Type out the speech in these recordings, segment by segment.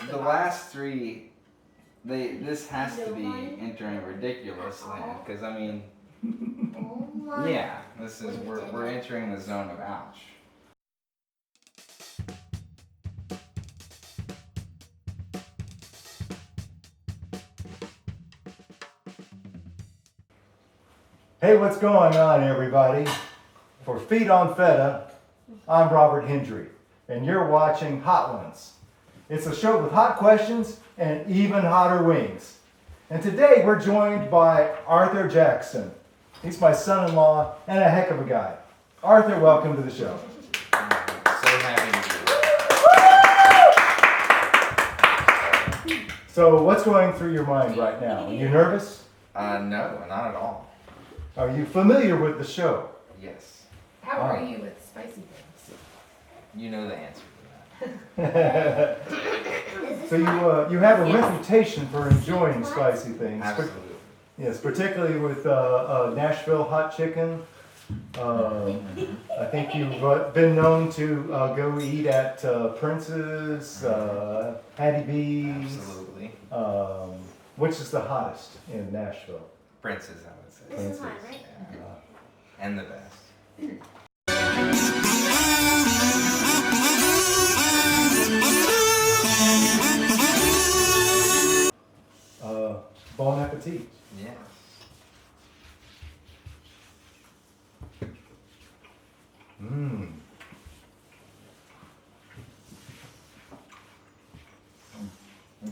the last three, this has to be entering ridiculously, because I mean, yeah, this is we're entering the zone of ouch. Hey, what's going on, everybody? For Feet on Feta, I'm Robert Hendry, and you're watching Hot Ones. It's a show with hot questions and even hotter wings. And today we're joined by Arthur Jackson. He's my son-in-law and a heck of a guy. Arthur, welcome to the show. So happy to be here. So what's going through your mind right now? Are you nervous? No, not at all. Are you familiar with the show? Yes, How are you with spicy things? you know the answer to that. So you have a reputation for enjoying spicy things. Absolutely. Yes, particularly with Nashville hot chicken. I think you've been known to go eat at Prince's, Hattie B's. Absolutely. Which is the hottest in Nashville? Prince's, I would say. This is mine, right? And the best. Bon appetit. Yes. Mmm.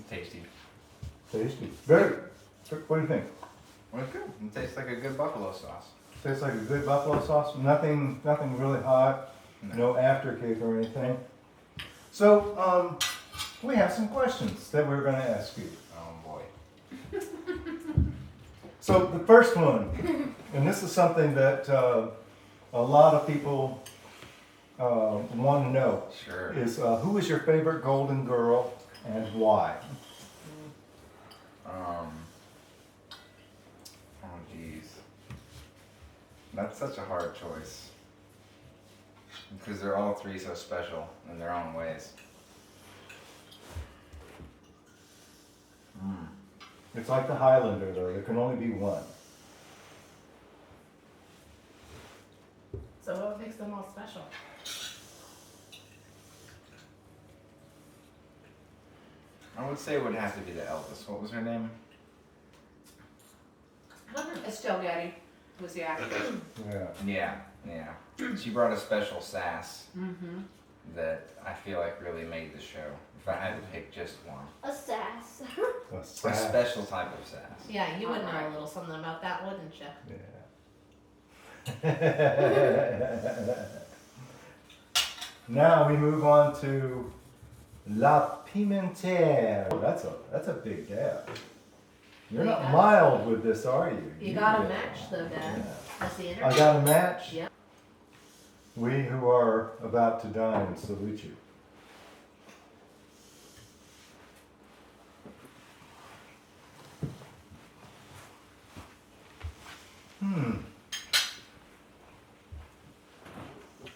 Tasty. Tasty. Very. What do you think? Well, it's good. It tastes like a good buffalo sauce. Tastes like a good buffalo sauce. Nothing really hot. No aftercake or anything. So, we have some questions that we're going to ask you. Oh boy. So the first one, and this is something that a lot of people want to know, Sure. is who is your favorite Golden Girl and why? Oh geez. That's such a hard choice. Because they're all three so special in their own ways. It's like the Highlander, though. There can only be one. So what makes them all special? I would say it would have to be the eldest. What was her name? I don't know. Estelle Getty was the actor. Yeah. Yeah. She brought a special sass Mm-hmm. that I feel like really made the show. If I had to pick just one. A sass. A A sass. special type of sass. Yeah, you would know a little something about that, wouldn't you? Yeah. Now we move on to La Pimentère. That's a big dab. You're not mild with this, are you? You got a match though, Dad. Yeah. That's the I interview. got a match? Yep. We who are about to dine salute you.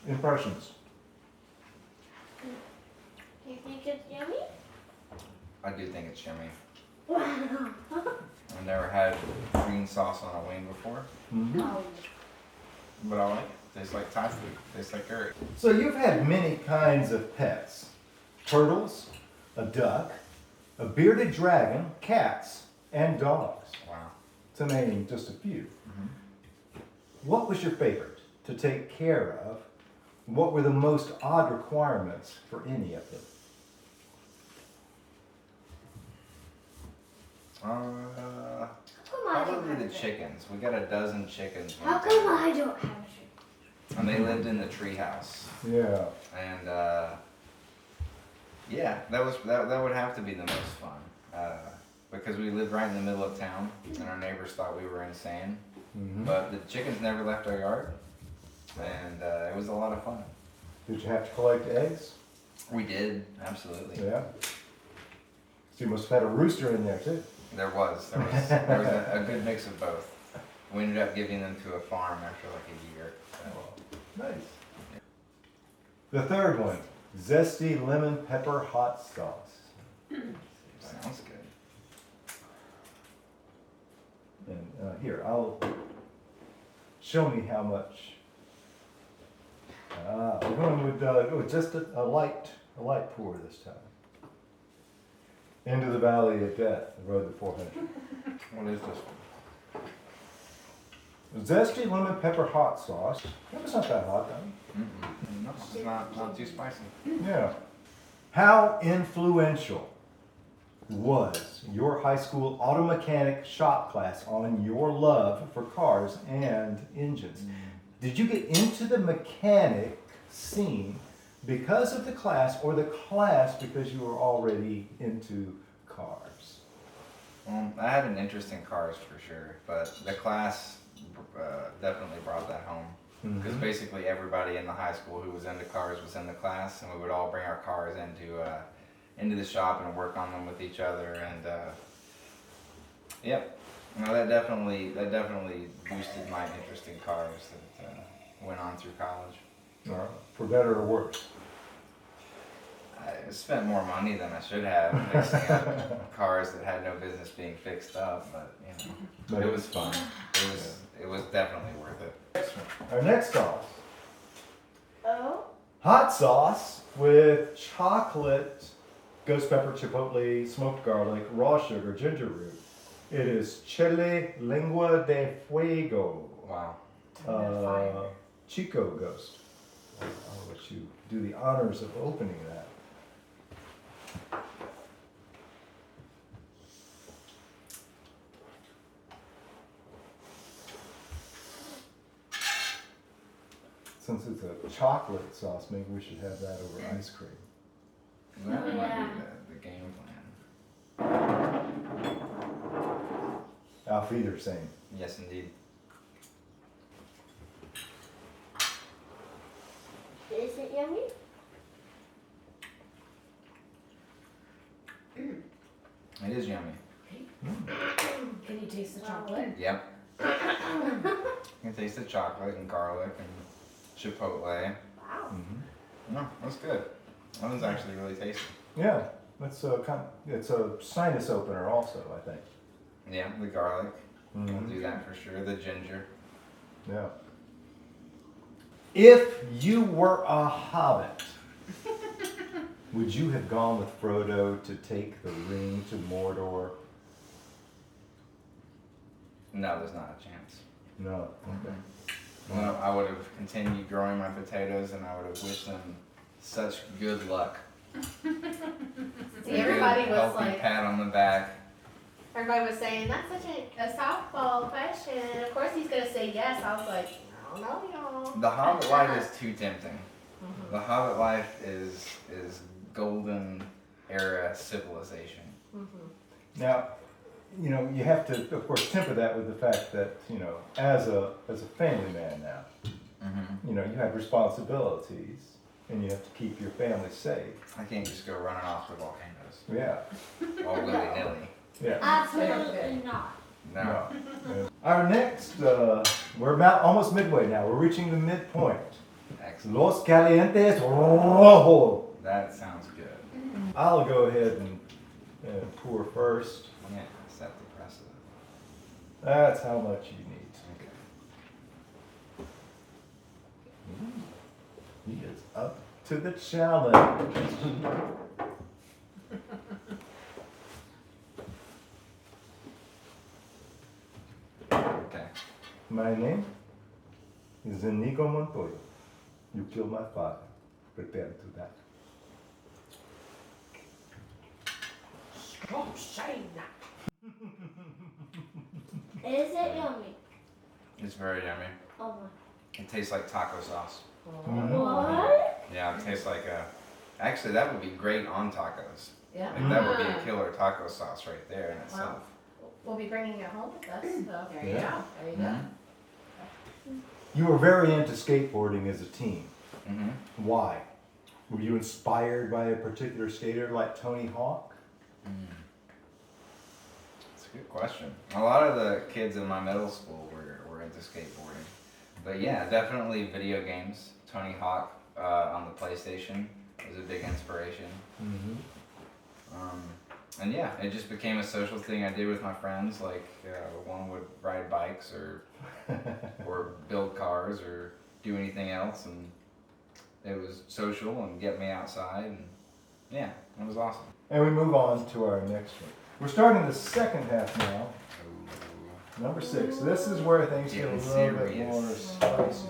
Impressions. Do you think it's yummy? I do think it's yummy. Wow. I've never had green sauce on a wing before, Oh. but I like it. Tastes like Thai food. Tastes like curry. So you've had many kinds of pets. Turtles, a duck, a bearded dragon, cats, and dogs. Wow. To name just a few. What was your favorite to take care of? What were the most odd requirements for any of them? How come I don't Probably have the a chicken? chickens. We got a dozen chickens. How one come time, I don't have a chicken? And they lived in the treehouse. Yeah. And yeah, that would have to be the most fun. Because we lived right in the middle of town, and our neighbors thought we were insane. But the chickens never left our yard, and it was a lot of fun. Did you have to collect eggs? We did, absolutely. Yeah. So you must have had a rooster in there too. There was a good mix of both. We ended up giving them to a farm after like a year. So. Nice. The third one, zesty lemon pepper hot sauce. here, I'll show me how much. We're going with just a light pour this time. Into the Valley of Death, the road to 400. What is this one? Zesty lemon pepper hot sauce. That was not that hot, though. No, it's not too spicy. Yeah. How influential was your high school auto mechanic shop class on your love for cars and engines? Did you get into the mechanic scene because of the class, or the class because you were already into cars? I had an interest in cars for sure, but the class definitely brought that home. Because basically everybody in the high school who was into cars was in the class, and we would all bring our cars into the shop and work on them with each other. And yep, no, that definitely boosted my interest in cars that went on through college. For better or worse? I spent more money than I should have fixing up cars that had no business being fixed up, but you know, it was fun. It was definitely worth it. Our next sauce. Oh. Hot sauce with chocolate, ghost pepper, chipotle, smoked garlic, raw sugar, ginger root. It is chile lengua de fuego. Wow. Chico Ghost. I'll let you do the honors of opening that. Since it's a chocolate sauce, maybe we should have that over ice cream. That might Yeah. be the game plan. Auf Wiedersehen. Yes, indeed. Is it yummy? It is yummy. Can you taste the chocolate? Yep. You can taste the chocolate and garlic and chipotle. Wow. No, that's good. That one's actually really tasty. Yeah, it's a sinus opener also, I think. Yeah, the garlic. We'll do that for sure. The ginger. Yeah. If you were a hobbit, would you have gone with Frodo to take the ring to Mordor? No, there's not a chance. No. Okay. Well, I would have continued growing my potatoes, and I would have wished them such good luck. See, everybody Good, was healthy like, pat on the back. everybody was saying, that's such a softball question. Of course he's gonna say yes. I was like, I don't know, y'all. The Hobbit life is too tempting. Mhm. The Hobbit life is golden era civilization. Mhm. Now, you know, you have to, of course, temper that with the fact that, you know, as a family man now, you know, you have responsibilities and you have to keep your family safe. I can't just go running off the volcanoes Yeah. all willy nilly. Yeah. Absolutely not. No. Our next, we're about almost midway now. We're reaching the midpoint. Excellent. Los Calientes Rojo. That sounds good. I'll go ahead and pour first. Yeah, set the precedent. That's how much you need. Okay. He is up to the challenge. Okay. My name is Inigo Montoya. You killed my father. Prepare to die. Oh, shame that. Is it yummy? It's very yummy. Oh It tastes like taco sauce. my. What? Yeah, it tastes like a. Actually, that would be great on tacos. Yeah. Like, that would be a killer taco sauce right there in itself. We'll be bringing it home with us, so there you Yeah. go. There you go. You were very into skateboarding as a teen. Mm-hmm. Why? Were you inspired by a particular skater like Tony Hawk? That's a good question. A lot of the kids in my middle school were into skateboarding. But yeah, definitely video games. Tony Hawk on the PlayStation was a big inspiration. Mm-hmm. and yeah, it just became a social thing I did with my friends. Like one would ride bikes or build cars or do anything else, and it was social and get me outside, and yeah, it was awesome. And we move on to our next one. We're starting the second half now. Ooh. Number 6. This is where things get a Getting little bit serious. more spicy.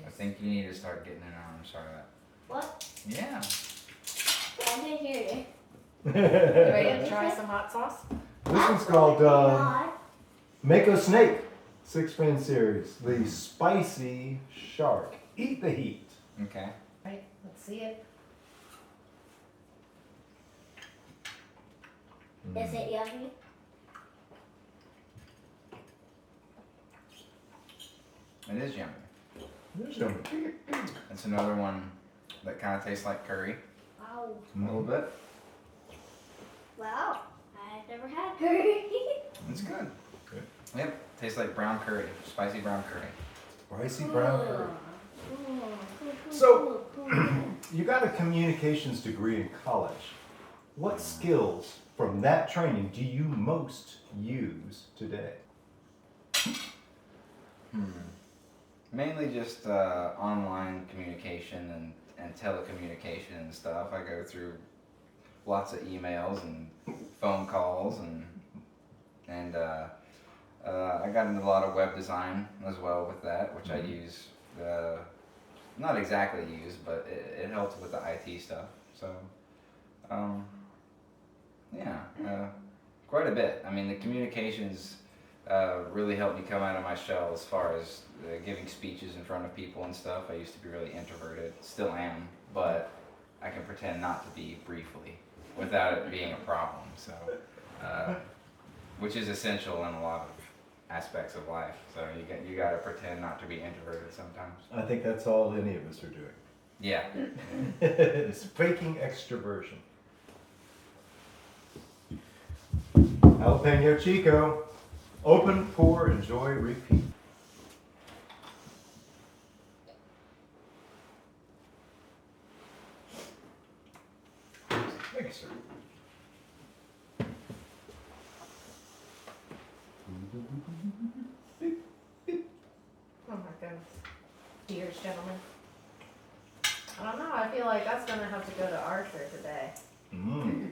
I think you need to start getting an arm. Sorry that. What? Yeah. I didn't hear you. You ready to try some hot sauce? This one's called Mako Snake 6-fin series. The Spicy Shark. Eat the heat. Okay. Right, let's see it. Is it yummy? It is yummy. There's yummy. It's another one that kind of tastes like curry Wow. a little bit. Wow. I've never had curry. It's good. Good. Yep. Tastes like brown curry, spicy brown curry. Spicy brown curry. Cool. So- You got a communications degree in college. What skills from that training do you most use today? Mainly just online communication and telecommunication and stuff. I go through lots of emails and phone calls and I got into a lot of web design as well with that, which I use. Not exactly use, but it helps with the IT stuff. So, yeah, quite a bit. I mean, the communications really helped me come out of my shell as far as giving speeches in front of people and stuff. I used to be really introverted, still am, but I can pretend not to be briefly without it being a problem. So, which is essential in a lot of aspects of life. So you got to pretend not to be introverted sometimes. I think that's all any of us are doing. Yeah. It's faking extroversion. Jalapeno Chico. Open, pour, enjoy, repeat. Thank you, sir. Oh my goodness. Cheers, gentlemen. I don't know, I feel like that's gonna have to go to Archer today. Mm.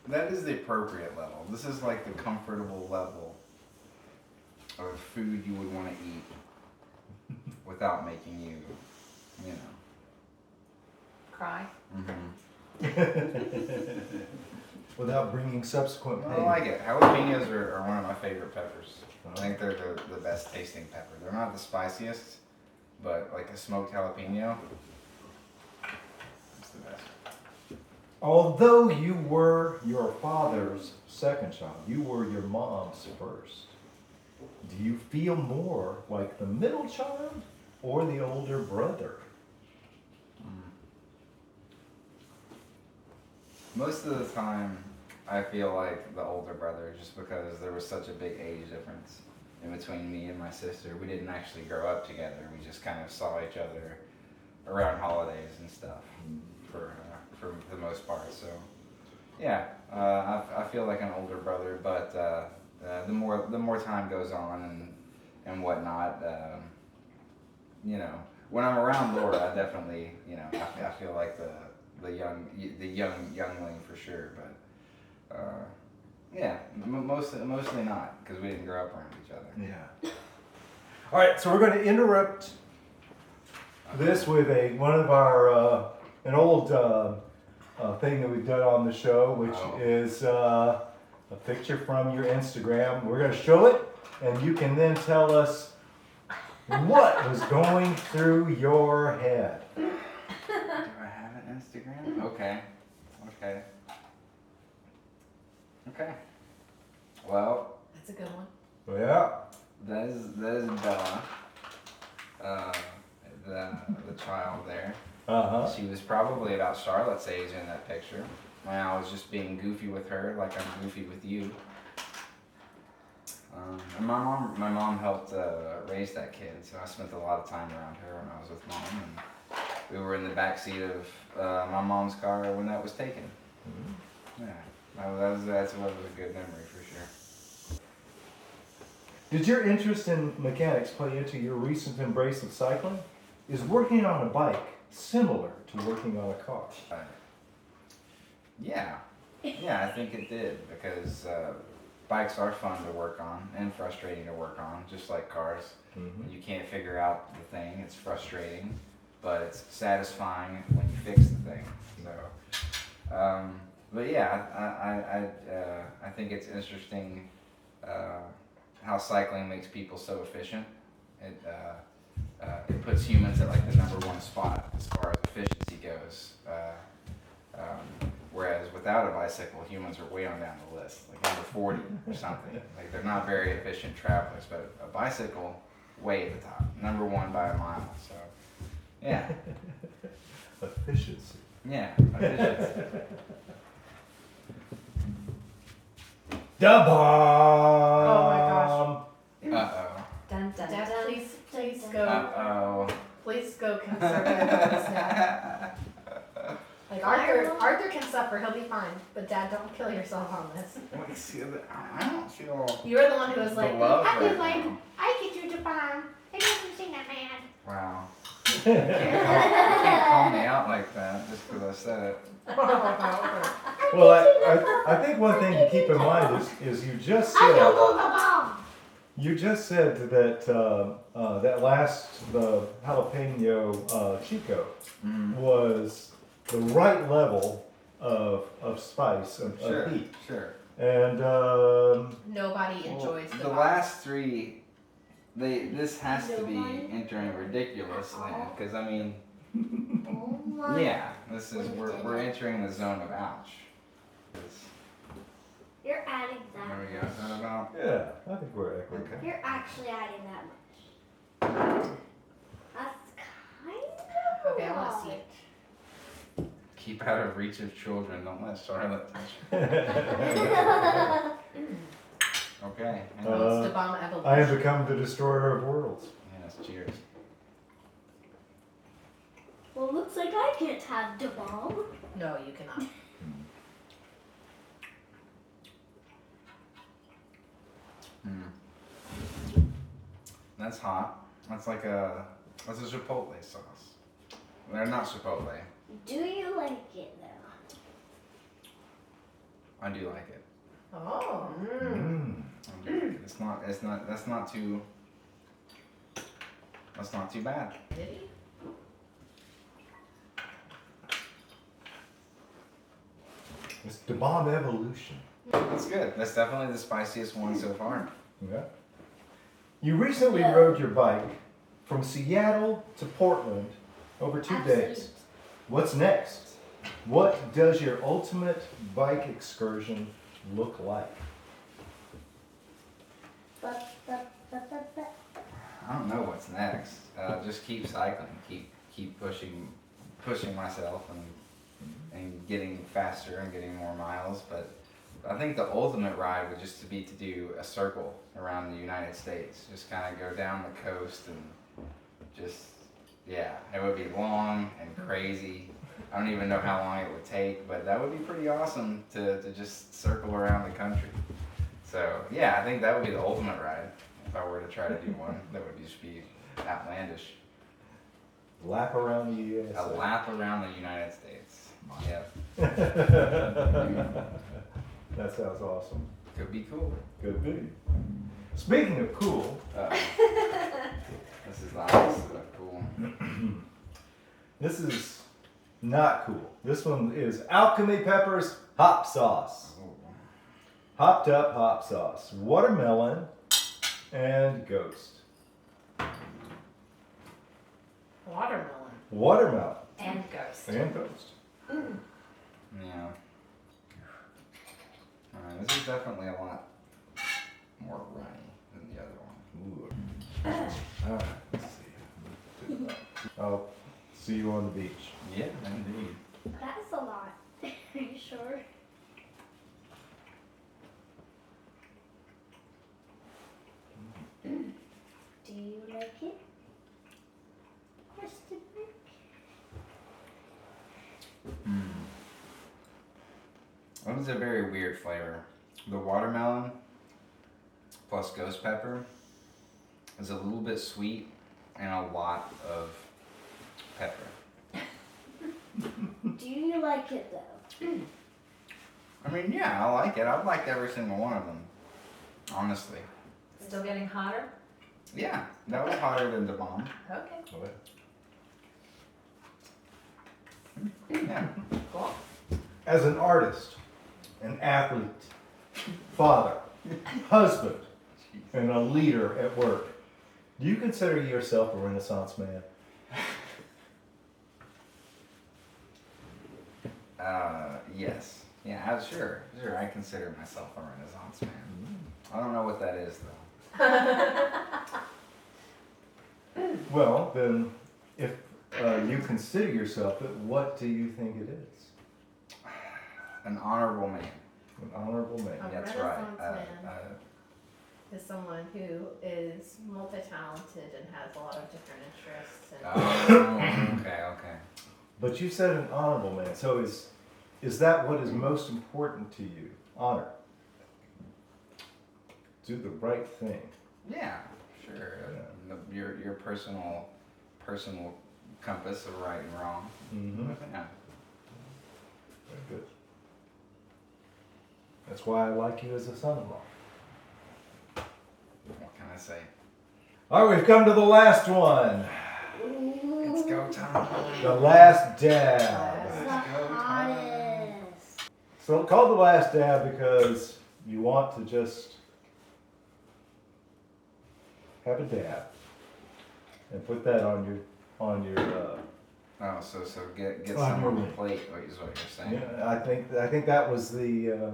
That is the appropriate level. This is like the comfortable level of food you would want to eat without making you, you know. Cry. Without bringing subsequent pain. I like it. Jalapenos are one of my favorite peppers. I think they're the best tasting pepper. They're not the spiciest, but like a smoked jalapeno, it's the best. Although you were your father's second child, you were your mom's first. Do you feel more like the middle child or the older brother? Most of the time, I feel like the older brother, just because there was such a big age difference in between me and my sister. We didn't actually grow up together. We just kind of saw each other around holidays and stuff for the most part. So, yeah, I feel like an older brother, but the more time goes on and whatnot, you know, when I'm around Laura, I definitely, you know, I feel like the youngling for sure, but yeah, mostly not, because we didn't grow up around each other. Yeah. All right, so we're going to interrupt this with one of our an old thing that we've done on the show, which is a picture from your Instagram. We're going to show it, and you can then tell us what was going through your head. Do I have an Instagram? Okay. Well, That's a good one. Yeah. that is Bella, the child there. Uh-huh. She was probably about Charlotte's age in that picture. When I was just being goofy with her, like I'm goofy with you. And my mom helped raise that kid, so I spent a lot of time around her when I was with mom. And we were in the back seat of my mom's car when that was taken. Yeah, that's what was a good memory for sure. Did your interest in mechanics play into your recent embrace of cycling? Is working on a bike similar to working on a car? Yeah, I think it did because bikes are fun to work on and frustrating to work on, just like cars. Mhm. You can't figure out the thing; it's frustrating, but it's satisfying when you fix the thing. So, but yeah, I think it's interesting how cycling makes people so efficient. It puts humans at like the #1 spot as far as efficiency goes. Whereas without a bicycle, humans are way on down the list, like number 40 or something. Like they're not very efficient travelers, but a bicycle, way at the top, #1 by a mile. So, yeah, Efficiency. yeah, efficiency. Da bomb! Oh my gosh. Uh Dun, dun, Dad, dun, please dun, go. oh. Please go conservative on this now. Like Arthur can suffer, he'll be fine. But Dad, don't kill yourself on this. Let me see. I don't feel You were the one who was like, the love I feel right like now. I get you to farm. I don't sing that man. Wow. You can't call me out like that just because I said it. Well, I think one thing to keep in mind is you just said that that last the jalapeno Chico was the right level of spice of Sure, heat, sure. and Nobody enjoys the the bomb. last three. This has to be entering ridiculous land because I mean, Oh my. yeah, this is we're entering the zone of ouch. You're adding There that. we go. Is that about? yeah, I think we're equal. Okay. You're actually adding that much. That's kind of Okay, I a want to lot. see it. Keep out of reach of children. Don't let Charlotte touch you. Okay. Uh, Oh, it's the bomb evolution. I have become the destroyer of worlds. Yes. Cheers. Well, looks like I can't have the bomb. No, you cannot. That's hot. That's like that's a chipotle sauce. They're not chipotle. Do you like it though? I do like it. Oh. Mm. I do like it. That's not too bad. Did he? It's the bomb evolution. That's good. That's definitely the spiciest one so far. Yeah. You recently Yeah. rode your bike from Seattle to Portland over 2 days. What's next? What does your ultimate bike excursion look like? But. I don't know what's next. Just keep cycling. Keep pushing myself and getting faster and getting more miles. But I think the ultimate ride would just be to do a circle around the United States. Just kind of go down the coast and just, yeah, it would be long and crazy. I don't even know how long it would take, but that would be pretty awesome to just circle around the country. So yeah, I think that would be the ultimate ride if I were to try to do one. That would just be outlandish. Lap around the A USA. lap around the United States. Yeah, That sounds awesome. could be cool. Good be. Speaking of cool, This is the opposite of cool. this is not cool. This one is Alchemy Peppers Hop Sauce. Hopped up hop sauce. Watermelon and ghost. Watermelon. Watermelon And ghost. and ghost. Yeah. This is definitely a lot more runny than the other one. Ooh. Alright, let's see. I'll see you on the beach. Yeah, indeed. That's a lot. Are you sure? Do you like it? Question mark. It was a very weird flavor. The watermelon plus ghost pepper is a little bit sweet and a lot of pepper. Do you like it though? I mean, yeah, I like it. I've liked every single one of them, honestly. Still getting hotter? Yeah, that was hotter than the bomb. Okay, Yeah. cool. As an artist, an athlete, father, husband, and a leader at work, do you consider yourself a Renaissance man? Yes. Yeah, sure. I consider myself a Renaissance man. I don't know what that is though. Well, then, if you consider yourself it, what do you think it is? An honorable man. An honorable man. A That's right. Renaissance man. Is someone who is multi-talented and has a lot of different interests. And Okay. But you said an honorable man, so is that what is most important to you? Honor. Do the right thing. Yeah, sure. Your personal compass of right and wrong. Mm-hmm. Yeah. Very good. That's why I like you as a son-in-law. What can I say? All right, we've come to the last one. It's go time. The last dab. It's the Let's go, hottest. So called the last dab because you want to just have a dab and put that on your Oh, so get On some your on the lid. plate. Is what you're saying? yeah, I think that was the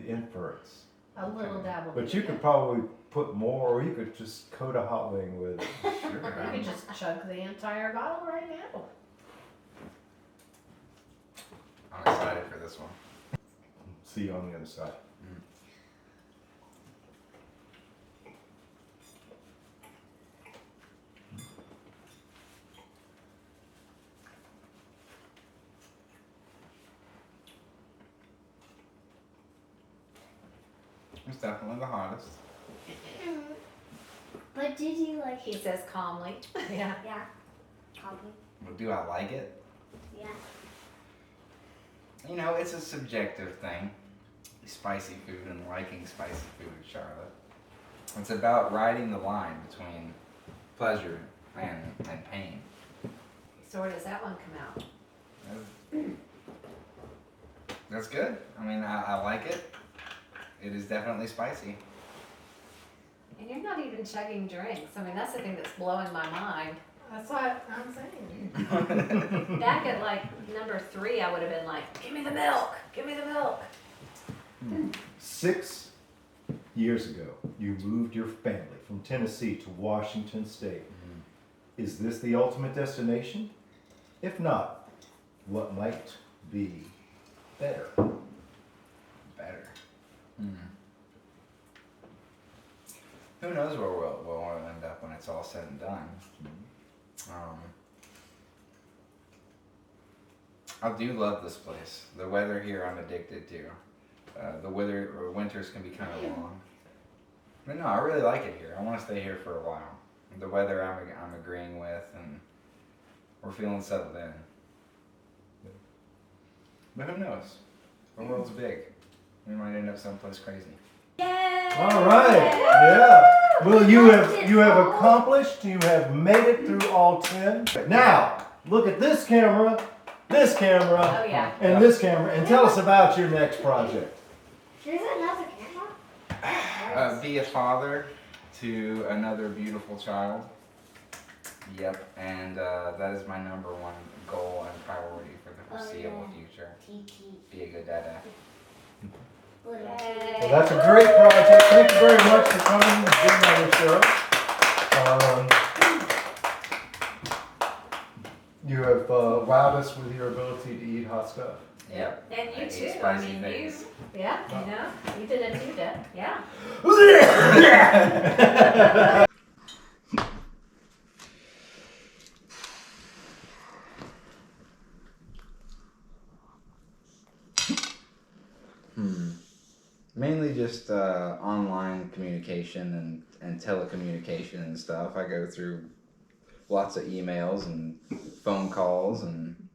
inference. a little dabble. But you could probably put more, or you could just coat a hot wing with it. Sure. You could just chug the entire bottle right now. I'm excited for this one. See you on the other side. It's definitely the hottest. But did you like He it? says calmly. Yeah. Yeah. Copy. But do I like it? Yeah. You know, it's a subjective thing. Spicy food and liking spicy food, Charlotte. It's about riding the line between pleasure and pain. So where does that one come out? That's good. I mean, I like it. It is definitely spicy. And you're not even chugging drinks. I mean, that's the thing that's blowing my mind. That's what I'm saying. Back at like number 3, I would have been like, give me the milk, give me the milk. 6 years ago, you moved your family from Tennessee to Washington State. Is this the ultimate destination? If not, what might be better? Better. Who knows where we'll end up when it's all said and done. I do love this place. The weather here I'm addicted to. The winters can be kind of long. But no, I really like it here. I want to stay here for a while. The weather I'm agreeing with, and we're feeling settled in. But who knows? The world's big. We might end up someplace crazy. Yay! All right, yeah. Well, you have accomplished. You have made it through all 10. Now, look at this camera, Oh yeah. and this camera, and tell us about your next project. There's another camera. Be a father to another beautiful child. Yep, and that is my number 1 goal and priority for the foreseeable future. TT. Be a good dada. Well, that's a great project. Thank you very much for coming and being on the show. You have wowed us with your ability to eat hot stuff. Yep. And I you eat too. I spicy mean, things. yeah, you know, you did it too, Dad. Yeah. Mainly just online communication and telecommunication and stuff. I go through lots of emails and phone calls and